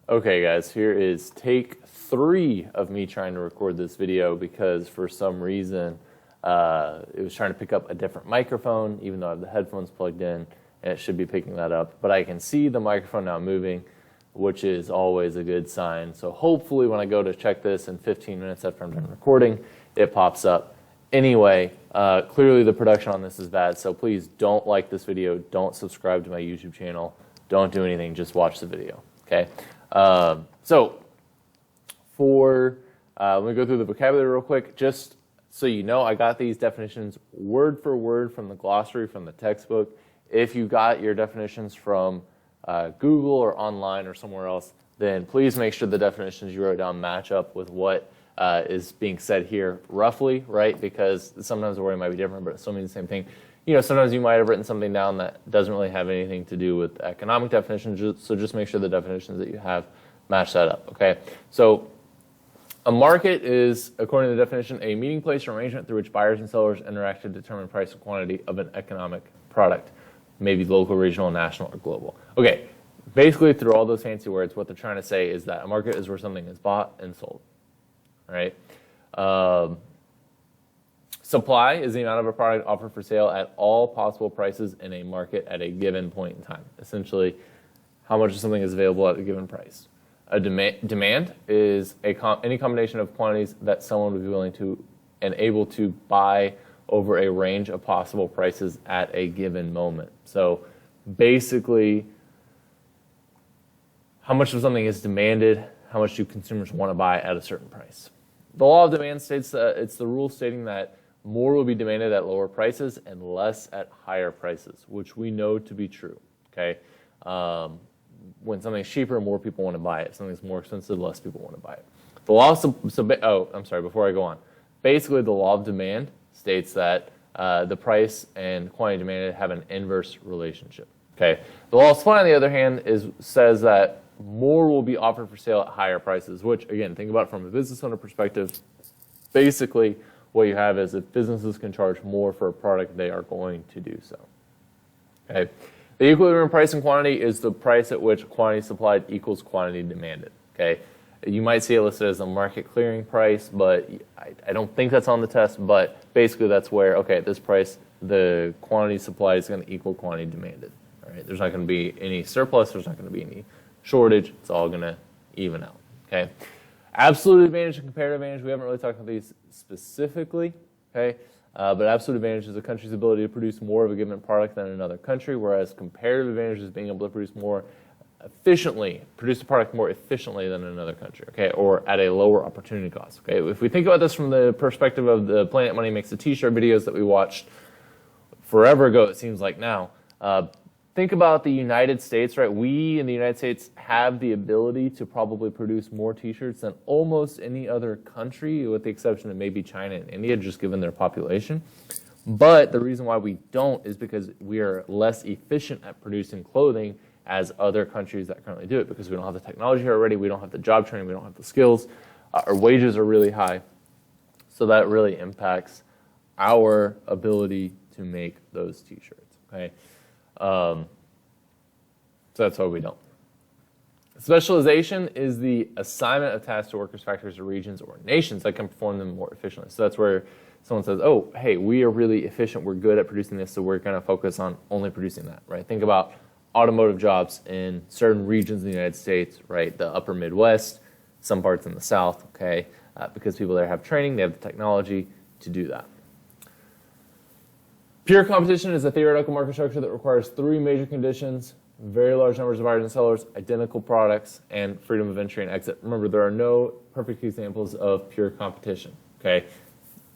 Okay guys, here is take 3 of me trying to record this video because for some reason it was trying to pick up a different microphone even though I have the headphones plugged in and it should be picking that up. But I can see the microphone now moving, which is always a good sign. So hopefully when I go to check this in 15 minutes after I'm done recording, it pops up. Anyway, clearly the production on this is bad, so please don't like this video, don't subscribe to my YouTube channel, don't do anything, just watch the video, okay? Let me go through the vocabulary real quick. Just so you know, I got these definitions word for word from the glossary, from the textbook. If you got your definitions from Google or online or somewhere else, then please make sure the definitions you wrote down match up with what is being said here roughly, right? Because sometimes the wording might be different, but it still means the same thing. You know, sometimes you might have written something down that doesn't really have anything to do with economic definitions, so just make sure the definitions that you have match that up, okay? So a market is, according to the definition, a meeting place or arrangement through which buyers and sellers interact to determine price and quantity of an economic product, maybe local, regional, national, or global. Okay, basically through all those fancy words, what they're trying to say is that a market is where something is bought and sold, right? Supply is the amount of a product offered for sale at all possible prices in a market at a given point in time. Essentially, how much of something is available at a given price. A demand is any combination of quantities that someone would be willing to and able to buy over a range of possible prices at a given moment. So basically, how much of something is demanded, how much do consumers want to buy at a certain price. The law of demand states that it's the rule stating that more will be demanded at lower prices and less at higher prices, which we know to be true, okay? When something's cheaper, more people want to buy it. If something's more expensive, less people want to buy it. The law of, before I go on. Basically, the law of demand states that the price and quantity demanded have an inverse relationship, okay? The law of supply, on the other hand, says that more will be offered for sale at higher prices, which, again, think about it from a business owner perspective. Basically, what you have is if businesses can charge more for a product, they are going to do so. Okay. The equilibrium price and quantity is the price at which quantity supplied equals quantity demanded. Okay. You might see it listed as a market clearing price, but I don't think that's on the test. But basically, that's where, okay, at this price, the quantity supplied is going to equal quantity demanded. All right. There's not going to be any surplus. There's not going to be any shortage. It's all going to even out. Okay. Absolute advantage and comparative advantage, we haven't really talked about these specifically, okay? But absolute advantage is a country's ability to produce more of a given product than another country, whereas comparative advantage is being able to produce a product more efficiently than another country, okay? Or at a lower opportunity cost, okay? If we think about this from the perspective of the Planet Money Makes a T-shirt videos that we watched forever ago, it seems like now, think about the United States, right? We in the United States have the ability to probably produce more T-shirts than almost any other country, with the exception of maybe China and India, just given their population. But the reason why we don't is because we are less efficient at producing clothing as other countries that currently do it, because we don't have the technology here already, we don't have the job training, we don't have the skills, our wages are really high. So that really impacts our ability to make those T-shirts, okay? So that's why we don't. Specialization is the assignment of tasks to workers, factories, or regions, or nations that can perform them more efficiently. So that's where someone says, oh, hey, we are really efficient, we're good at producing this, so we're going to focus on only producing that, right? Think about automotive jobs in certain regions in the United States, right? The upper Midwest, some parts in the South, okay? Because people there have training, they have the technology to do that. Pure competition is a theoretical market structure that requires 3 major conditions: very large numbers of buyers and sellers, identical products, and freedom of entry and exit. Remember, there are no perfect examples of pure competition, okay?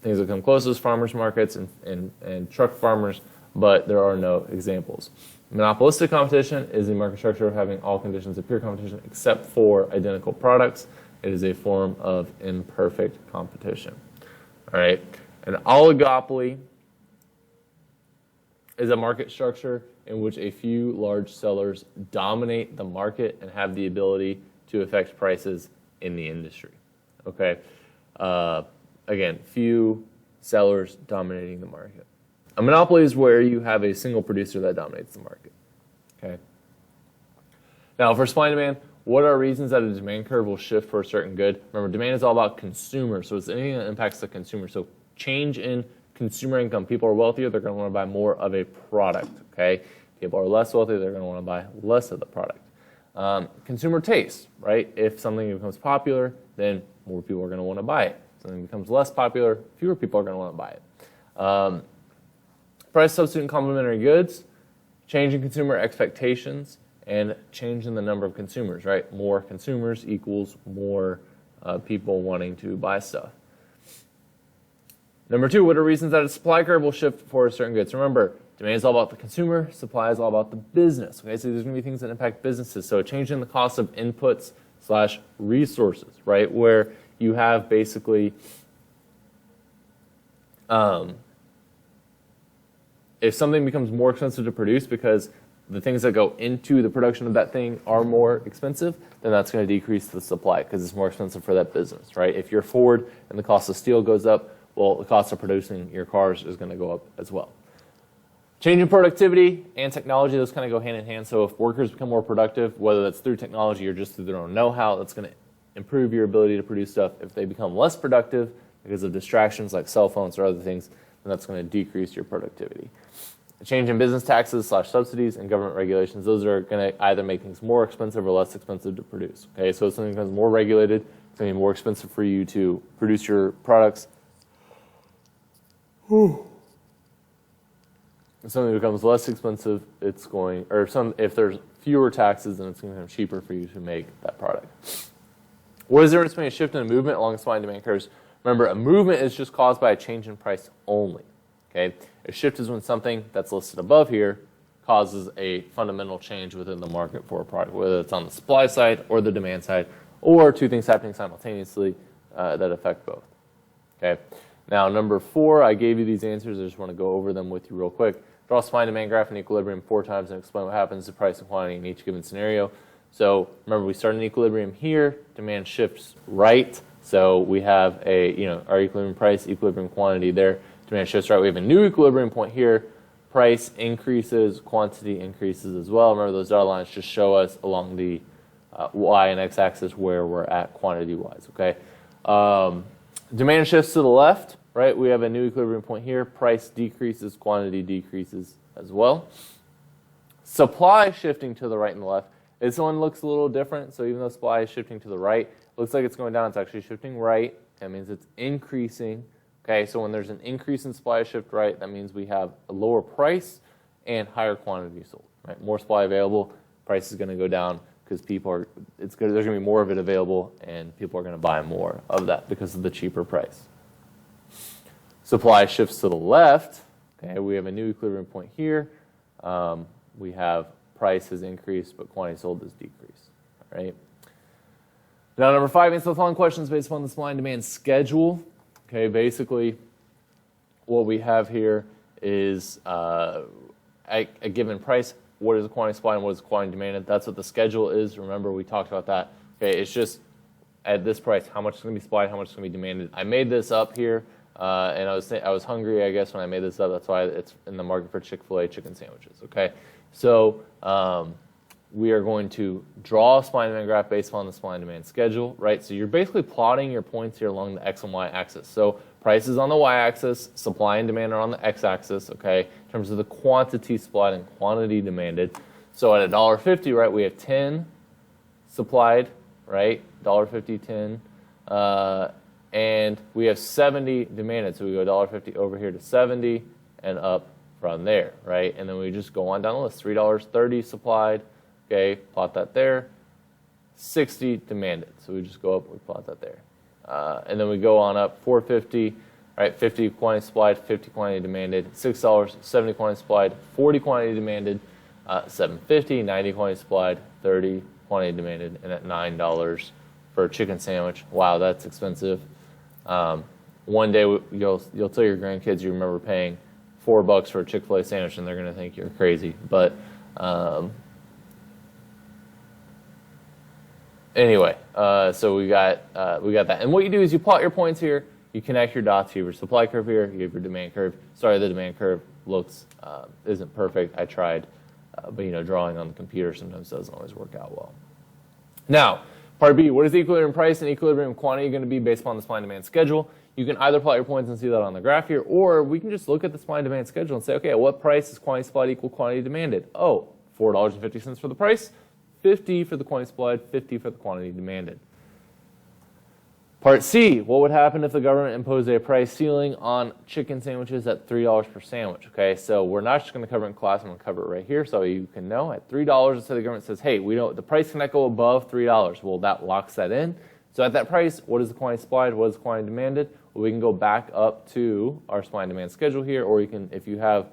Things that come closest, farmers markets and truck farmers, but there are no examples. Monopolistic competition is a market structure of having all conditions of pure competition except for identical products. It is a form of imperfect competition, all right? An oligopoly is a market structure in which a few large sellers dominate the market and have the ability to affect prices in the industry, okay? Again, few sellers dominating the market. A monopoly is where you have a single producer that dominates the market, okay? Now, for supply and demand, what are reasons that a demand curve will shift for a certain good? Remember, demand is all about consumer, so it's anything that impacts the consumer. So change in consumer income. People are wealthier, they're going to want to buy more of a product, okay? People are less wealthy, they're going to want to buy less of the product. Consumer taste, right? If something becomes popular, then more people are going to want to buy it. If something becomes less popular, fewer people are going to want to buy it. Price substitute and complementary goods, change in consumer expectations, and change in the number of consumers, right? More consumers equals more people wanting to buy stuff. Number 2, what are reasons that a supply curve will shift for certain goods? Remember, demand is all about the consumer, supply is all about the business. Okay, so there's going to be things that impact businesses. So a change in the cost of inputs / resources, right? Where you have basically, if something becomes more expensive to produce because the things that go into the production of that thing are more expensive, then that's going to decrease the supply because it's more expensive for that business, right? If you're Ford and the cost of steel goes up, well, the cost of producing your cars is going to go up as well. Change in productivity and technology, those kind of go hand in hand. So if workers become more productive, whether that's through technology or just through their own know-how, that's going to improve your ability to produce stuff. If they become less productive because of distractions like cell phones or other things, then that's going to decrease your productivity. A change in business taxes / subsidies and government regulations, those are going to either make things more expensive or less expensive to produce. Okay, so if something becomes more regulated, it's going to be more expensive for you to produce your products. If something becomes less expensive, it's going, or if there's fewer taxes, then it's going to become cheaper for you to make that product. What is the difference between a shift and a movement along supply and demand curves? Remember, a movement is just caused by a change in price only. Okay, a shift is when something that's listed above here causes a fundamental change within the market for a product, whether it's on the supply side or the demand side, or two things happening simultaneously that affect both. Okay. Now, number 4, I gave you these answers. I just want to go over them with you real quick. Draw supply and demand graph in equilibrium 4 times and explain what happens to price and quantity in each given scenario. So remember, we start in equilibrium here. Demand shifts right. So we have our equilibrium price, equilibrium quantity there. Demand shifts right. We have a new equilibrium point here. Price increases, quantity increases as well. Remember, those dotted lines just show us along the y and x axis where we're at quantity-wise. Okay. Demand shifts to the left. Right, we have a new equilibrium point here. Price decreases, quantity decreases as well. Supply shifting to the right and the left. This one looks a little different. So even though supply is shifting to the right, it looks like it's going down. It's actually shifting right. That means it's increasing. Okay, so when there's an increase in supply shift right, that means we have a lower price and higher quantity sold. Right, more supply available, price is going to go down because there's going to be more of it available, and people are going to buy more of that because of the cheaper price. Supply shifts to the left. Okay, we have a new equilibrium point here. We have price has increased, but quantity sold has decreased. All right. Now, number 5, answer the following questions based upon the supply and demand schedule. Okay, basically, what we have here is a given price. What is the quantity supply and what is the quantity demanded? That's what the schedule is. Remember, we talked about that. Okay, it's just at this price, how much is going to be supplied, how much is going to be demanded. I made this up here. And I was hungry, I guess, when I made this up. That's why it's in the market for Chick-fil-A chicken sandwiches. Okay, so we are going to draw a supply and demand graph based on the supply and demand schedule, right? So you're basically plotting your points here along the x and y axis. So price is on the y-axis, supply and demand are on the x-axis. Okay, in terms of the quantity supplied and quantity demanded. So at $1.50, right, we have 10 supplied, right? $1.50, 10. And we have 70 demanded, so we go $1.50 over here to 70 and up from there, right? And then we just go on down the list. $3.30 supplied, okay, plot that there. 60 demanded, so we just go up, we plot that there. And then we go on up, $4.50, right? 50 quantity supplied, 50 quantity demanded. $6, 70 quantity supplied, 40 quantity demanded. $7.50, 90 quantity supplied, 30 quantity demanded, and at $9 for a chicken sandwich. Wow, that's expensive. One day you'll tell your grandkids you remember paying $4 for a Chick-fil-A sandwich, and they're going to think you're crazy. But anyway, so we got that. And what you do is you plot your points here, you connect your dots. You have your supply curve here, you have your demand curve. Sorry, the demand curve isn't perfect. I tried, but drawing on the computer sometimes doesn't always work out well. Now, part B, what is the equilibrium price and equilibrium quantity going to be based upon the supply and demand schedule? You can either plot your points and see that on the graph here, or we can just look at the supply and demand schedule and say, okay, at what price is quantity supplied equal quantity demanded? Oh, $4.50 for the price, 50 for the quantity supplied, 50 for the quantity demanded. Part C, what would happen if the government imposed a price ceiling on chicken sandwiches at $3 per sandwich? Okay, so we're not just going to cover it in class, I'm going to cover it right here so you can know. At $3, let's say the government says, hey, the price cannot go above $3. Well, that locks that in. So at that price, what is the quantity supplied? What is the quantity demanded? Well, we can go back up to our supply and demand schedule here, or you can, if you have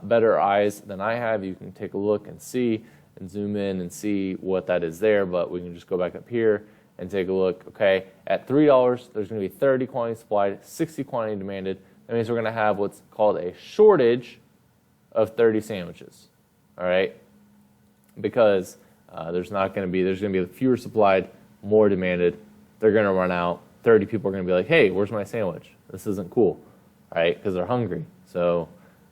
better eyes than I have, you can take a look and see and zoom in and see what that is there, but we can just go back up here and take a look. Okay, at $3, there's going to be 30 quantity supplied, 60 quantity demanded. That means we're going to have what's called a shortage of 30 sandwiches, all right? Because there's going to be fewer supplied, more demanded. They're going to run out. 30 people are going to be like, hey, where's my sandwich? This isn't cool, right? Because they're hungry. So,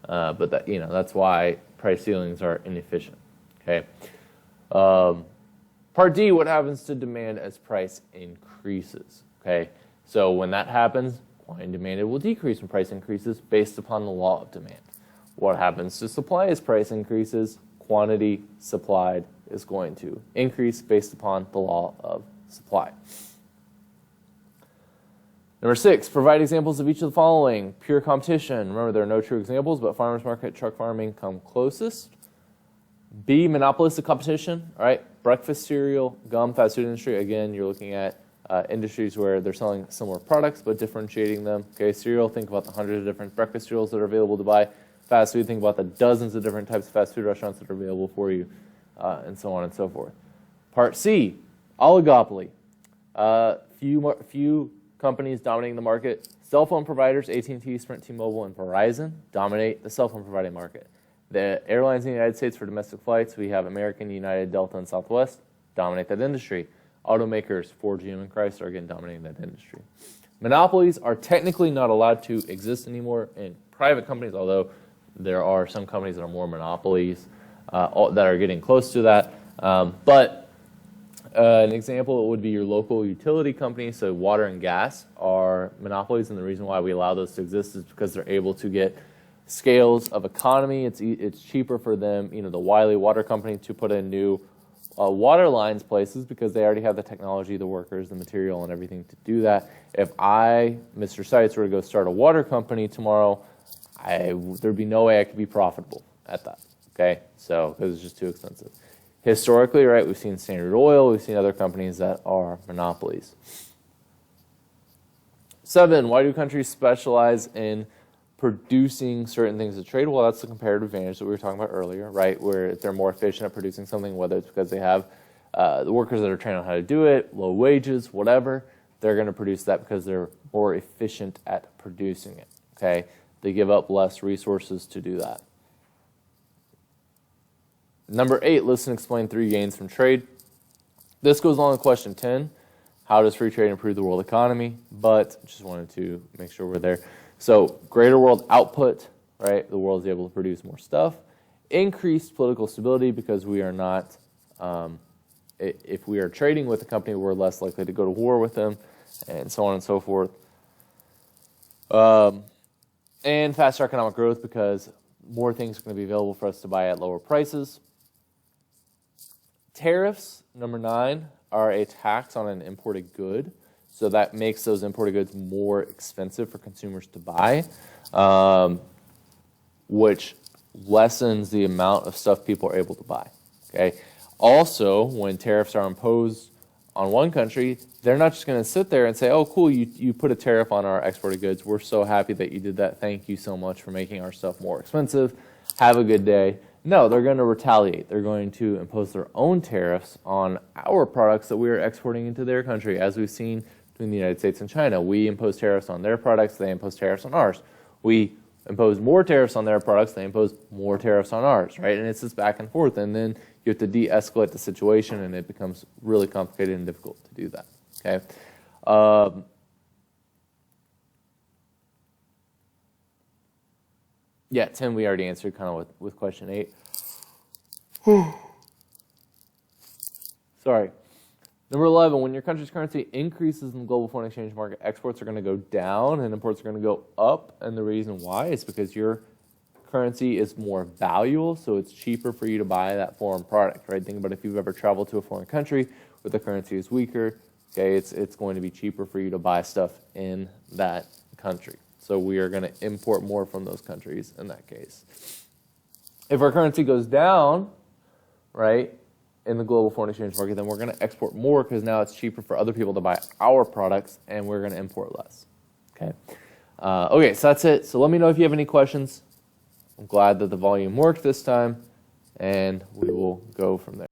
but that, that's why price ceilings are inefficient, okay? Part D, what happens to demand as price increases, okay? So when that happens, quantity demanded will decrease when price increases based upon the law of demand. What happens to supply as price increases? Quantity supplied is going to increase based upon the law of supply. Number 6, provide examples of each of the following. Pure competition. Remember, there are no true examples, but farmers market, truck farming come closest. B, monopolistic competition. All right, breakfast cereal, gum, fast food industry. Again, you're looking at industries where they're selling similar products but differentiating them. Okay, cereal, think about the hundreds of different breakfast cereals that are available to buy. Fast food, think about the dozens of different types of fast food restaurants that are available for you, and so on and so forth. Part C, oligopoly. Few companies dominating the market. Cell phone providers, AT&T, Sprint, T-Mobile, and Verizon dominate the cell phone providing market. The airlines in the United States for domestic flights, we have American, United, Delta, and Southwest, dominate that industry. Automakers, Ford, GM, and Chrysler, again, dominating that industry. Monopolies are technically not allowed to exist anymore in private companies, although there are some companies that are more monopolies that are getting close to that. An example would be your local utility company. So water and gas are monopolies, and the reason why we allow those to exist is because they're able to get scales of economy. It's cheaper for them, the Wiley Water Company, to put in new water lines places because they already have the technology, the workers, the material, and everything to do that. If I, Mr. Seitz, were to go start a water company tomorrow, there'd be no way I could be profitable at that. Okay, so because it's just too expensive. Historically, right, we've seen Standard Oil, we've seen other companies that are monopolies. 7, why do countries specialize in producing certain things to trade? Well, that's the comparative advantage that we were talking about earlier, right, where they're more efficient at producing something, whether it's because they have the workers that are trained on how to do it, low wages, whatever, they're going to produce that because they're more efficient at producing it, okay? They give up less resources to do that. Number 8, list and explain 3 gains from trade. This goes along with question 10. How does free trade improve the world economy? But just wanted to make sure we're there. So greater world output, right? The world is able to produce more stuff. Increased political stability because we are not, if we are trading with a company, we're less likely to go to war with them, and so on and so forth. And faster economic growth because more things are going to be available for us to buy at lower prices. Tariffs, number 9, are a tax on an imported good. So that makes those imported goods more expensive for consumers to buy, which lessens the amount of stuff people are able to buy. Okay. Also, when tariffs are imposed on one country, they're not just going to sit there and say, oh, cool, you put a tariff on our exported goods. We're so happy that you did that. Thank you so much for making our stuff more expensive. Have a good day. No, they're going to retaliate. They're going to impose their own tariffs on our products that we are exporting into their country, as we've seen between the United States and China. We impose tariffs on their products. They impose tariffs on ours. We impose more tariffs on their products. They impose more tariffs on ours, right? And it's this back and forth. And then you have to de-escalate the situation, and it becomes really complicated and difficult to do that, okay? Yeah, 10 we already answered kind of with question 8. Sorry. Number 11, when your country's currency increases in the global foreign exchange market, exports are going to go down and imports are going to go up. And the reason why is because your currency is more valuable, so it's cheaper for you to buy that foreign product, right? Think about if you've ever traveled to a foreign country where the currency is weaker, okay, it's going to be cheaper for you to buy stuff in that country. So we are going to import more from those countries in that case. If our currency goes down, right, in the global foreign exchange market, then we're going to export more because now it's cheaper for other people to buy our products, and we're going to import less. Okay. Okay, so that's it. So let me know if you have any questions. I'm glad that the volume worked this time, and we will go from there.